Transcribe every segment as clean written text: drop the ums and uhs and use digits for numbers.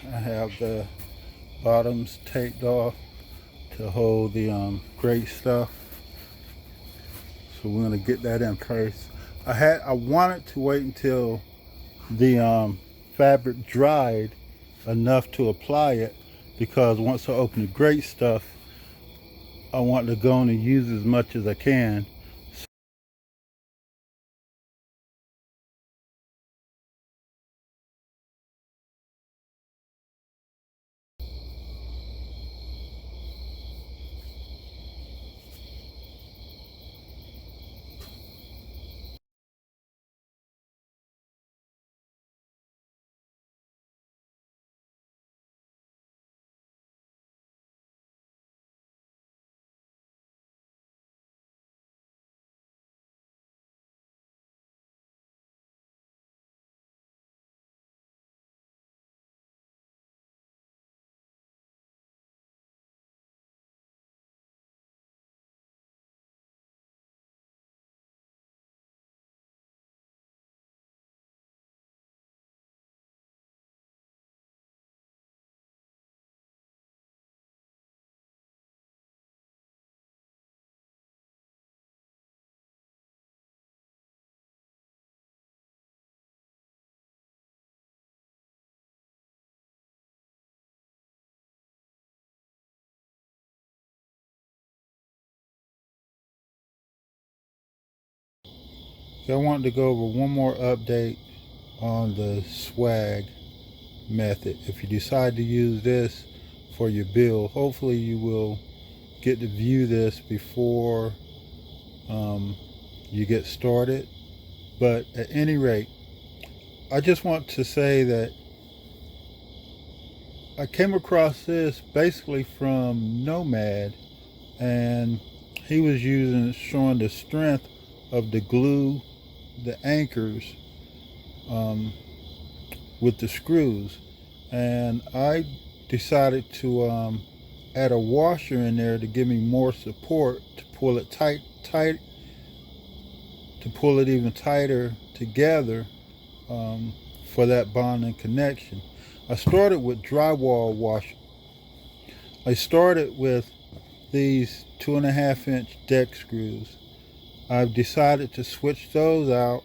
I have the bottoms taped off to hold the great stuff. So we're gonna get that in first. I wanted to wait until the fabric dried enough to apply it, because once I open the great stuff, I want to go on and use as much as I can. So I wanted to go over one more update on the swag method. If you decide to use this for your build, hopefully you will get to view this before you get started. But at any rate, I just want to say that I came across this basically from Nomad, and he was showing the strength of the glue, the anchors, with the screws. And I decided to add a washer in there to give me more support, to pull it tight, to pull it even tighter together, for that bonding connection. I started with drywall washer. I started with these 2.5-inch deck screws. I've decided to switch those out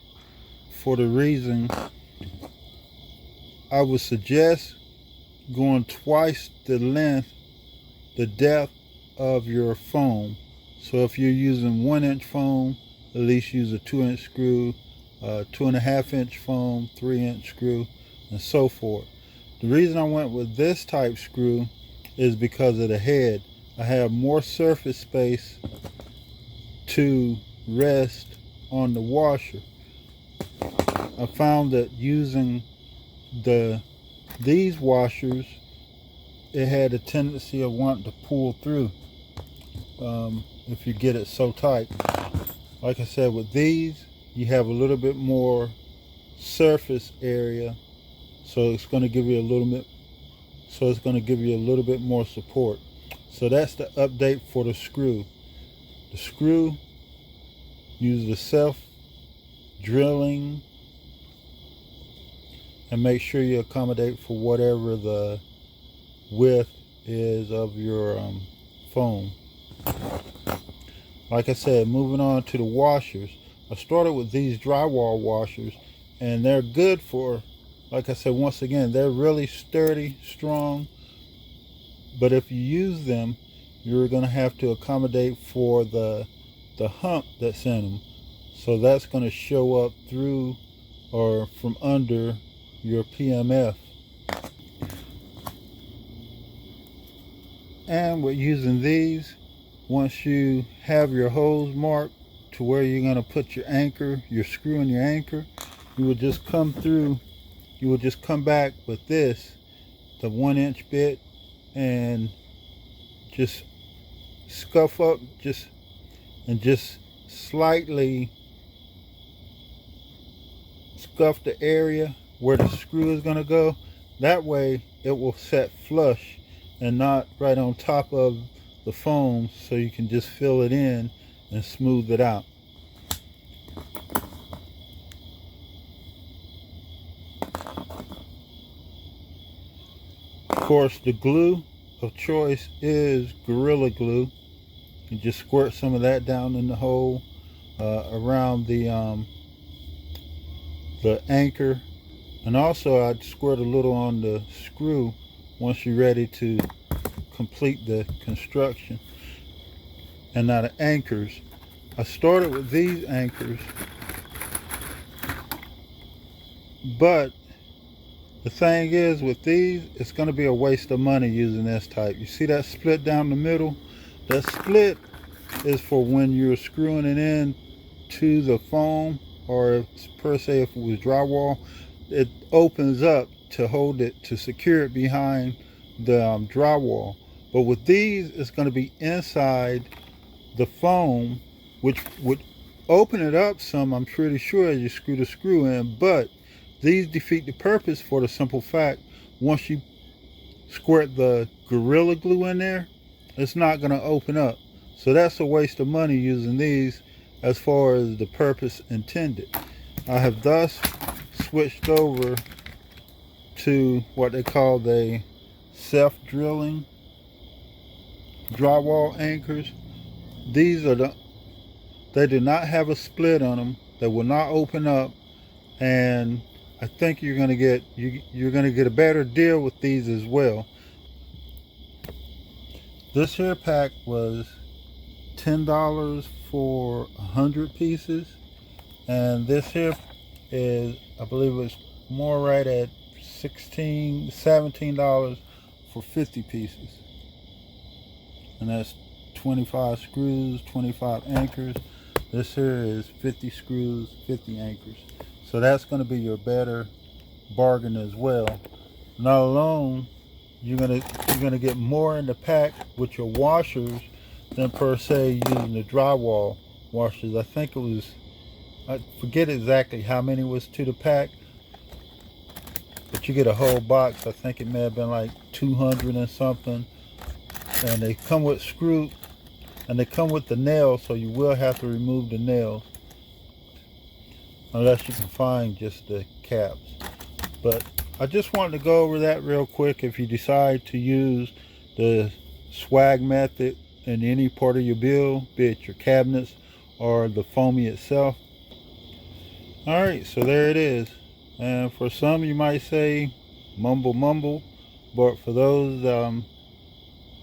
for the reason I would suggest going twice the length, the depth of your foam. So if you're using 1-inch foam, at least use a 2-inch screw, 2.5-inch foam, 3-inch screw, and so forth. The reason I went with this type screw is because of the head. I have more surface space to rest on the washer. I found that using these washers, it had a tendency of wanting to pull through if you get it so tight. Like I said, with these, you have a little bit more surface area, so it's going to give you a little bit more support. So that's the update for the screw. The screw, use the self drilling, and make sure you accommodate for whatever the width is of your foam. Like I said, moving on to the washers. I started with these drywall washers, and they're good for, like I said, once again, they're really sturdy, strong, but if you use them, you're going to have to accommodate for the hump that's in them. So that's going to show up through or from under your PMF. And with using these, once you have your holes marked to where you're going to put your anchor, your screw and your anchor, you will just come back with this, the 1-inch bit, and just scuff up, just slightly scuff the area where the screw is going to go. That way it will set flush and not right on top of the foam, so you can just fill it in and smooth it out. course, the glue of choice is Gorilla Glue. You just squirt some of that down in the hole around the anchor, and also I'd squirt a little on the screw once you're ready to complete the construction. And now the anchors, I started with these anchors, but the thing is with these, it's going to be a waste of money using this type. You see that split down the middle? That split is for when you're screwing it in to the foam, or per se if it was drywall, it opens up to hold it, to secure it behind the drywall. But with these, it's going to be inside the foam, which would open it up some, I'm pretty sure, as you screw the screw in. But these defeat the purpose for the simple fact, once you squirt the Gorilla Glue in there, it's not going to open up. So that's a waste of money using these as far as the purpose intended. I have thus switched over to what they call the self-drilling drywall anchors. These are they do not have a split on them. They will not open up, and I think you're going to get a better deal with these as well. This here pack was $10 for 100 pieces, and this here is, I believe it was more right at $17 for 50 pieces, and that's 25 screws, 25 anchors. This here is 50 screws, 50 anchors. So that's going to be your better bargain as well. Not alone, you're gonna get more in the pack with your washers than per se using the drywall washers. I think it was, I forget exactly how many was to the pack, but you get a whole box. I think it may have been like 200 and something, and they come with screw, and they come with the nails, so you will have to remove the nails unless you can find just the caps. But I just wanted to go over that real quick. If you decide to use the swag method in any part of your build, be it your cabinets or the Foamie itself. Alright, so there it is. And for some, you might say mumble, but for those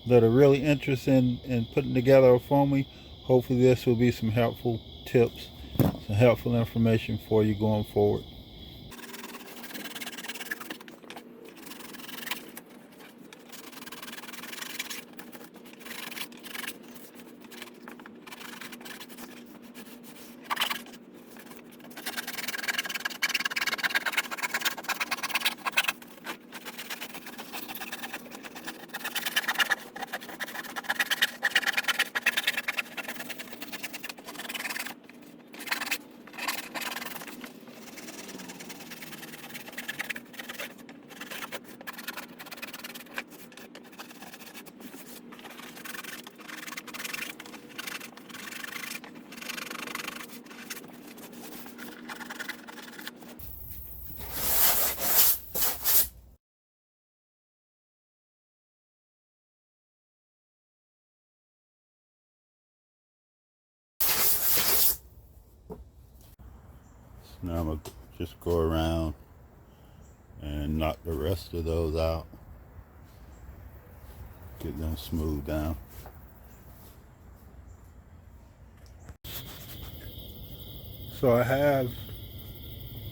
that are really interested in putting together a Foamie, hopefully this will be some helpful tips, some helpful information for you going forward. Now I'm going to just go around and knock the rest of those out. Get them smoothed down. So I have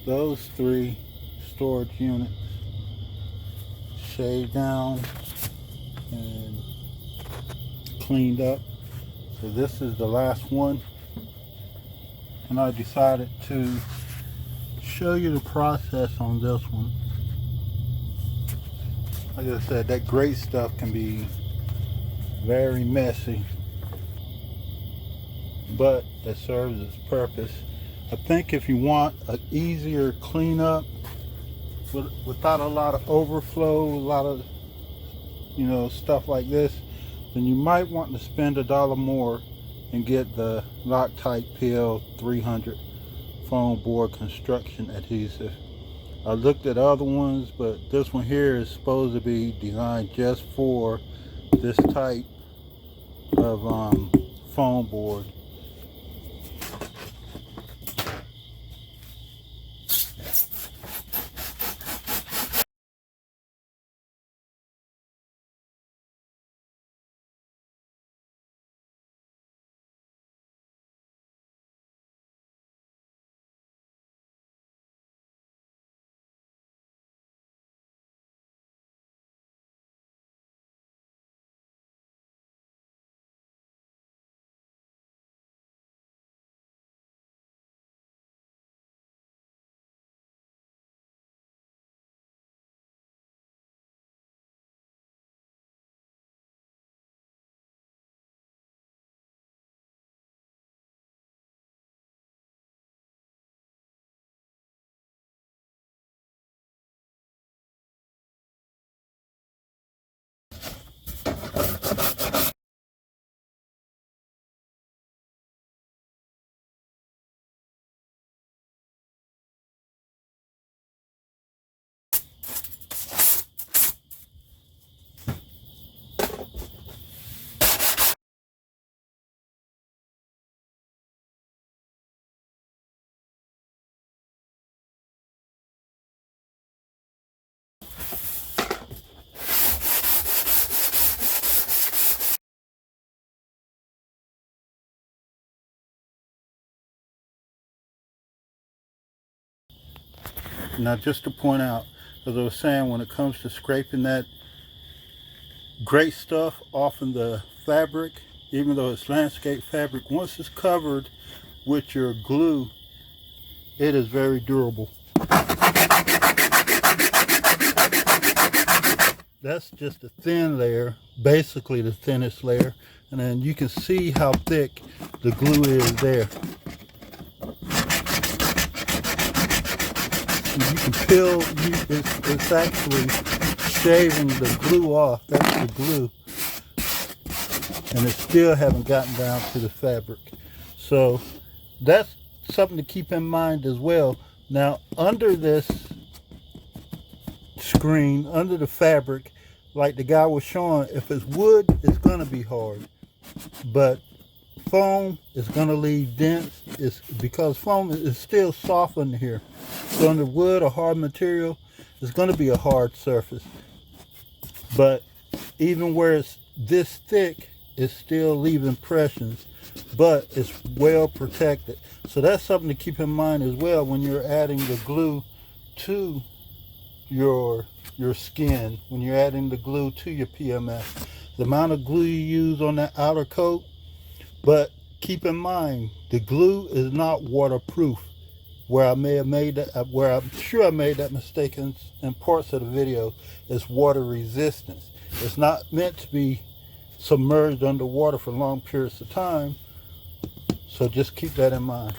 those 3 storage units shaved down and cleaned up. So this is the last one. And I decided to show you the process on this one. Like I said, that gray stuff can be very messy, but it serves its purpose. I think if you want an easier cleanup without a lot of overflow, a lot of stuff like this, then you might want to spend $1 more and get the Loctite PL 300 foam board construction adhesive. I looked at other ones, but this one here is supposed to be designed just for this type of foam board. Now, just to point out, as I was saying, when it comes to scraping that gray stuff off of the fabric, even though it's landscape fabric, once it's covered with your glue, it is very durable. That's just a thin layer, basically the thinnest layer, and then you can see how thick the glue is there. You can peel, it's actually shaving the glue off. That's the glue, and it still haven't gotten down to the fabric. So that's something to keep in mind as well. Now, under this screen, under the fabric, like the guy was showing, if it's wood, it's gonna be hard, but foam is gonna leave dents. It's because foam is still soft under here. So under wood or hard material, it's gonna be a hard surface. But even where it's this thick, it's still leaving impressions, but it's well protected. So that's something to keep in mind as well when you're adding the glue to your skin, when you're adding the glue to your PMS. The amount of glue you use on that outer coat, but keep in mind, the glue is not waterproof. Where I may have made that, where I'm sure I made that mistake in parts of the video, is water resistance. It's not meant to be submerged underwater for long periods of time, so just keep that in mind.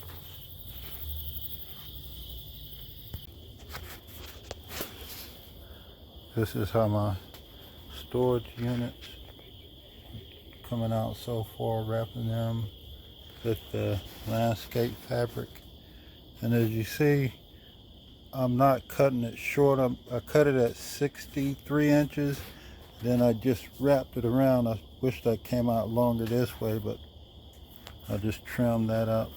This is how my storage units coming out so far, wrapping them with the landscape fabric. And as you see, I'm not cutting it short. I cut it at 63 inches. Then I just wrapped it around. I wish that came out longer this way, but I just trimmed that up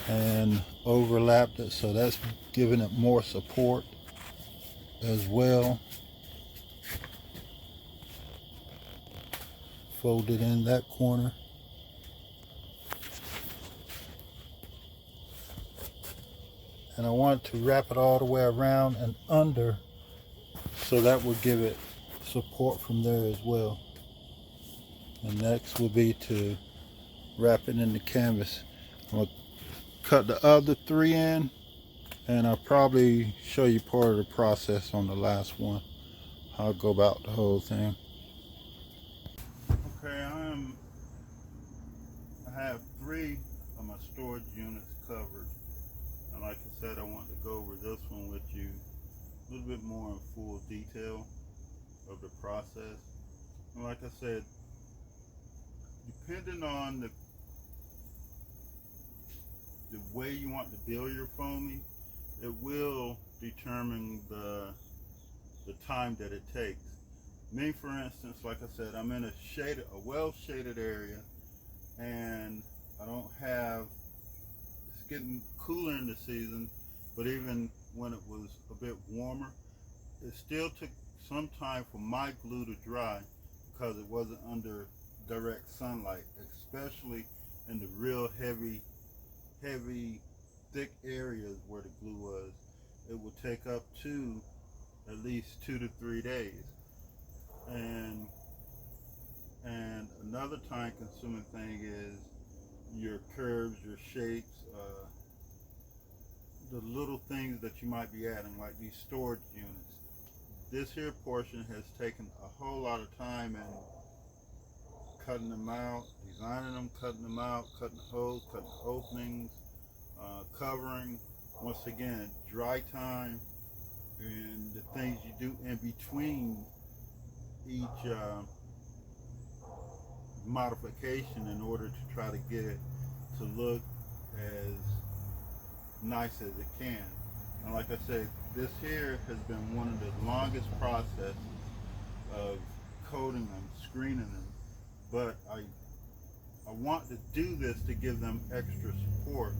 and overlapped it. So that's giving it more support as well. Fold it in that corner. And I want to wrap it all the way around and under, so that will give it support from there as well. And next will be to wrap it in the canvas. I'm going to cut the other 3 in, and I'll probably show you part of the process on the last one, how I'll go about the whole thing. Okay, I have 3 of my storage units covered. And like I said, I want to go over this one with you a little bit more in full detail of the process. And like I said, depending on the way you want to build your foamy, it will determine the time that it takes. Me, for instance, like I said, I'm in a well shaded area, and I don't have, it's getting cooler in the season, but even when it was a bit warmer, it still took some time for my glue to dry because it wasn't under direct sunlight, especially in the real heavy, thick areas where the glue was. It would take up to at least 2 to 3 days. And another time consuming thing is your curves, your shapes, the little things that you might be adding, like these storage units. This here portion has taken a whole lot of time in cutting them out, designing them, cutting them out, cutting the holes, cutting the openings, covering. Once again, dry time, and the things you do in between each modification in order to try to get it to look as nice as it can. And like I said, this here has been one of the longest processes of coating them, screening them, but I want to do this to give them extra support.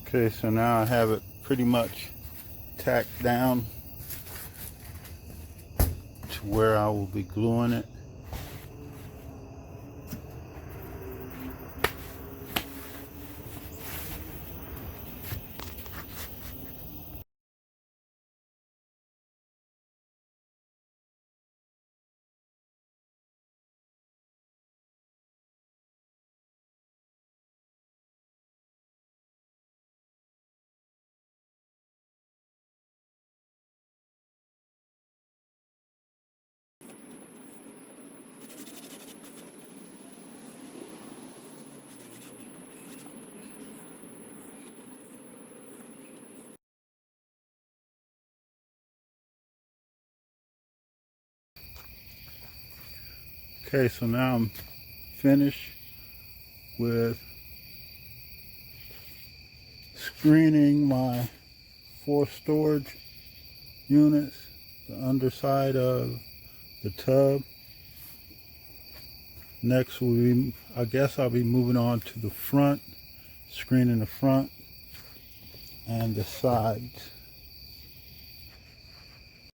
Okay, so now I have it pretty much tacked down to where I will be gluing it. Okay, so now I'm finished with screening my 4 storage units, the underside of the tub. Next will be, I guess I'll be moving on to the front, screening the front and the sides.